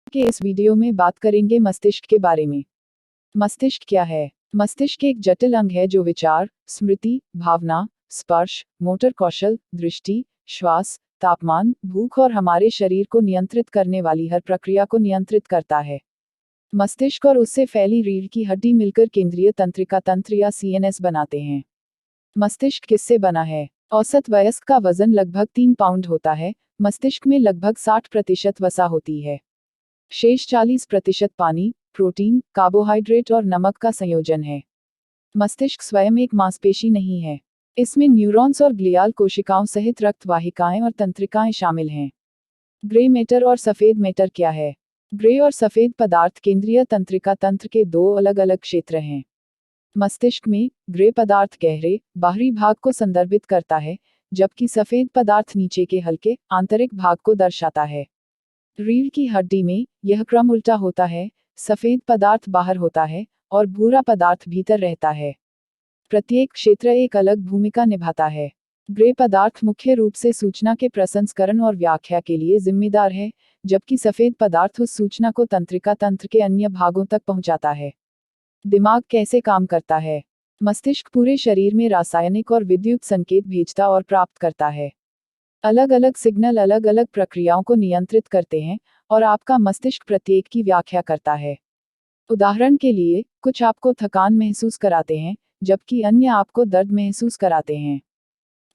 के इस वीडियो में बात करेंगे मस्तिष्क के बारे में। मस्तिष्क क्या है? मस्तिष्क एक जटिल अंग है जो विचार, स्मृति, भावना, स्पर्श, मोटर कौशल, दृष्टि, श्वास, तापमान, भूख और हमारे शरीर को नियंत्रित करने वाली हर प्रक्रिया को नियंत्रित करता है। मस्तिष्क और उससे फैली रीढ़ की हड्डी मिलकर केंद्रीय तंत्रिका तंत्र या सीएनएस बनाते हैं। मस्तिष्क किससे बना है? औसत वयस्क का वजन लगभग 3 पाउंड होता है। मस्तिष्क में लगभग 60% वसा होती है। शेष 40% पानी, प्रोटीन, कार्बोहाइड्रेट और नमक का संयोजन है। मस्तिष्क स्वयं एक मांसपेशी नहीं है। इसमें न्यूरॉन्स और ग्लियाल कोशिकाओं सहित रक्त वाहिकाएं और तंत्रिकाएं शामिल हैं। ग्रे मैटर और सफेद मैटर क्या है? ग्रे और सफेद पदार्थ केंद्रीय तंत्रिका तंत्र के दो अलग अलग क्षेत्र हैं। मस्तिष्क में ग्रे पदार्थ गहरे, बाहरी भाग को संदर्भित करता है, जबकि सफेद पदार्थ नीचे के हल्के, आंतरिक भाग को दर्शाता है। रीढ़ की हड्डी में यह क्रम उल्टा होता है, सफेद पदार्थ बाहर होता है और भूरा पदार्थ भीतर रहता है। प्रत्येक क्षेत्र एक अलग भूमिका निभाता है। ग्रे पदार्थ मुख्य रूप से सूचना के प्रसंस्करण और व्याख्या के लिए जिम्मेदार है, जबकि सफेद पदार्थ उस सूचना को तंत्रिका तंत्र के अन्य भागों तक पहुंचाता है। दिमाग कैसे काम करता है? मस्तिष्क पूरे शरीर में रासायनिक और विद्युत संकेत भेजता और प्राप्त करता है। अलग अलग सिग्नल अलग अलग प्रक्रियाओं को नियंत्रित करते हैं और आपका मस्तिष्क प्रत्येक की व्याख्या करता है। उदाहरण के लिए, कुछ आपको थकान महसूस कराते हैं, जबकि अन्य आपको दर्द महसूस कराते हैं।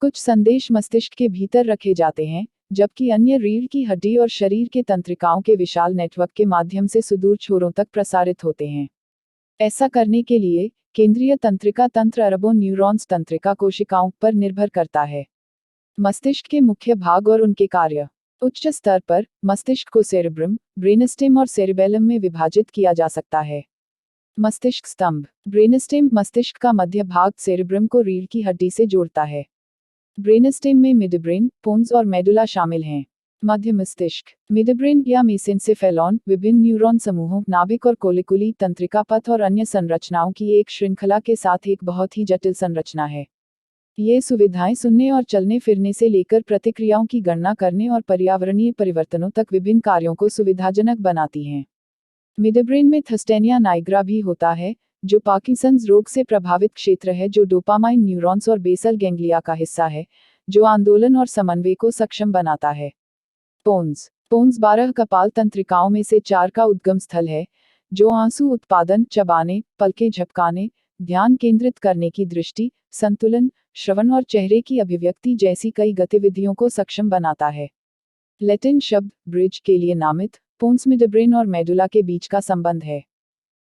कुछ संदेश मस्तिष्क के भीतर रखे जाते हैं, जबकि अन्य रीढ़ की हड्डी और शरीर के तंत्रिकाओं के विशाल नेटवर्क के माध्यम से सुदूर छोरों तक प्रसारित होते हैं। ऐसा करने के लिए, केंद्रीय तंत्रिका तंत्र अरबों न्यूरॉन्स तंत्रिका कोशिकाओं पर निर्भर करता है। मस्तिष्क के मुख्य भाग और उनके कार्य। उच्च स्तर पर, मस्तिष्क को सेरेब्रम, ब्रेनस्टेम और सेरिबेलम में विभाजित किया जा सकता है। मस्तिष्क स्तंभ। ब्रेनस्टेम मस्तिष्क का मध्य भाग सेरेब्रम को रीढ़ की हड्डी से जोड़ता है। ब्रेनस्टेम में मिडब्रेन, पोन्स और मेडुला शामिल हैं। मध्य मस्तिष्क। मिडब्रेन या मेसेंसेफेलॉन विभिन्न न्यूरॉन समूहों, नाभिक और कोलिकुली तंत्रिका पथ और अन्य संरचनाओं की एक श्रृंखला के साथ एक बहुत ही जटिल संरचना है। ये सुविधाएं सुनने और चलने फिरने से लेकर प्रतिक्रियाओं की गणना करने और पर्यावरणीय परिवर्तनों तक विभिन्न कार्यों को सुविधाजनक बनाती हैं। मिडब्रेन में थस्टेनिया नाइग्रा भी होता है, जो पार्किंसंस रोग से प्रभावित क्षेत्र है जो डोपामाइन न्यूरॉन्स और बेसल गैंग्लिया का हिस्सा है, जो आंदोलन और समन्वय को सक्षम बनाता है। पोन्स। पोन्स 12 कपाल तंत्रिकाओं में से 4 का उद्गम स्थल है, जो आंसू उत्पादन, चबाने, पलकें झपकाने, ध्यान केंद्रित करने की दृष्टि, संतुलन, श्रवण और चेहरे की अभिव्यक्ति जैसी कई गतिविधियों को सक्षम बनाता है। लैटिन शब्द ब्रिज के लिए नामित पोन्स मिडब्रेन और मेडुला के बीच का संबंध है।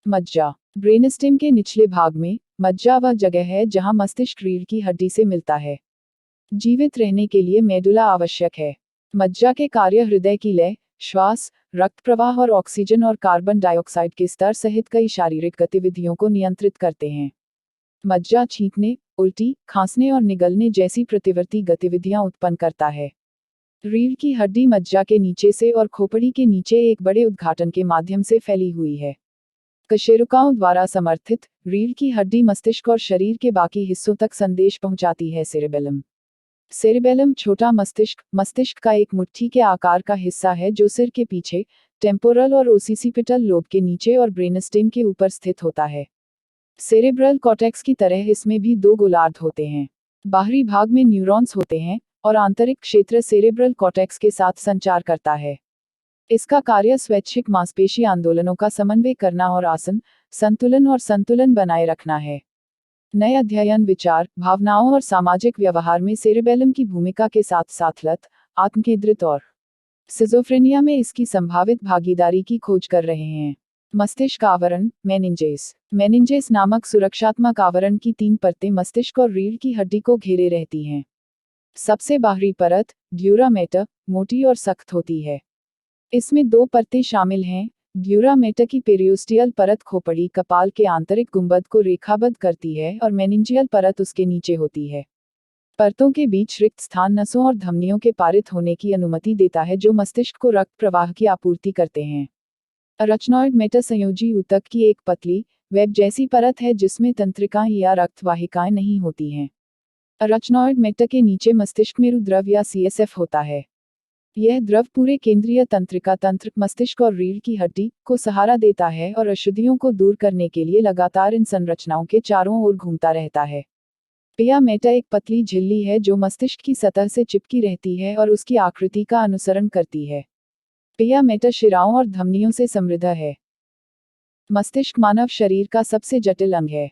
मज्जा। ब्रेनस्टेम के निचले भाग में, मज्जा वह जगह है जहां मस्तिष्क रीढ़ की हड्डी से मिलता है। जीवित रहने के लिए मेडुला आवश्यक है। मज्जा के कार्य हृदय की लय, श्वास, रक्त प्रवाह और ऑक्सीजन और कार्बन डाइऑक्साइड के स्तर सहित कई शारीरिक गतिविधियों को नियंत्रित करते हैं। मज्जा छींकने, उल्टी, खांसने और निगलने जैसी प्रतिवर्ती गतिविधियां उत्पन्न करता है। रीढ़ की हड्डी मज्जा के नीचे से और खोपड़ी के नीचे एक बड़े उद्घाटन के माध्यम से फैली हुई है। कशेरुकाओं द्वारा समर्थित, रीढ़ की हड्डी मस्तिष्क और शरीर के बाकी हिस्सों तक संदेश पहुंचाती है। सेरेबेलम। सेरेबेलम छोटा मस्तिष्क, मस्तिष्क का एक मुट्ठी के आकार का हिस्सा है जो सिर के पीछे, टेम्पोरल और ओसिसिपिटल लोब के नीचे और ब्रेनस्टेम के ऊपर स्थित होता है। सेरेब्रल कॉर्टेक्स की तरह इसमें भी 2 गोलार्ध होते हैं। बाहरी भाग में न्यूरॉन्स होते हैं और आंतरिक क्षेत्र सेरेब्रल कॉर्टेक्स के साथ संचार करता है। इसका कार्य स्वैच्छिक मांसपेशी आंदोलनों का समन्वय करना और आसन, संतुलन और संतुलन बनाए रखना है। नए अध्ययन विचार, भावनाओं और सामाजिक व्यवहार में सेरेबेलम की भूमिका के साथ साथ लत, आत्मकेंद्रित और सिजोफ्रेनिया में इसकी संभावित भागीदारी की खोज कर रहे हैं। मस्तिष्क आवरण, मेनिंजेस। मेनिंजेस नामक सुरक्षात्मक आवरण की 3 परतें मस्तिष्क और रीढ़ की हड्डी को घेरे रहती हैं। सबसे बाहरी परत, ड्यूरा मैटर, मोटी और सख्त होती है। इसमें 2 परतें शामिल हैं। ड्यूरा मैटर की पेरियोस्टियल परत खोपड़ी कपाल के आंतरिक गुंबद को रेखाबद्ध करती है और मेनिंजियल परत उसके नीचे होती है। परतों के बीच रिक्त स्थान नसों और धमनियों के पारित होने की अनुमति देता है जो मस्तिष्क को रक्त प्रवाह की आपूर्ति करते हैं। अरचनॉइड मैटर संयोजी ऊतक की एक पतली, वेब जैसी परत है जिसमें तंत्रिकाएं या रक्त वाहिकाएं नहीं होती हैं। अरचनॉइड मैटर के नीचे मस्तिष्क मेरु द्रव या सीएसएफ होता है। यह द्रव पूरे केंद्रीय तंत्रिका तंत्र, मस्तिष्क और रीढ़ की हड्डी को सहारा देता है और अशुद्धियों को दूर करने के लिए लगातार इन संरचनाओं के चारों ओर घूमता रहता है। पिया मेटा एक पतली झिल्ली है जो मस्तिष्क की सतह से चिपकी रहती है और उसकी आकृति का अनुसरण करती है। पिया मेटा शिराओं और धमनियों से समृद्ध है। मस्तिष्क मानव शरीर का सबसे जटिल अंग है।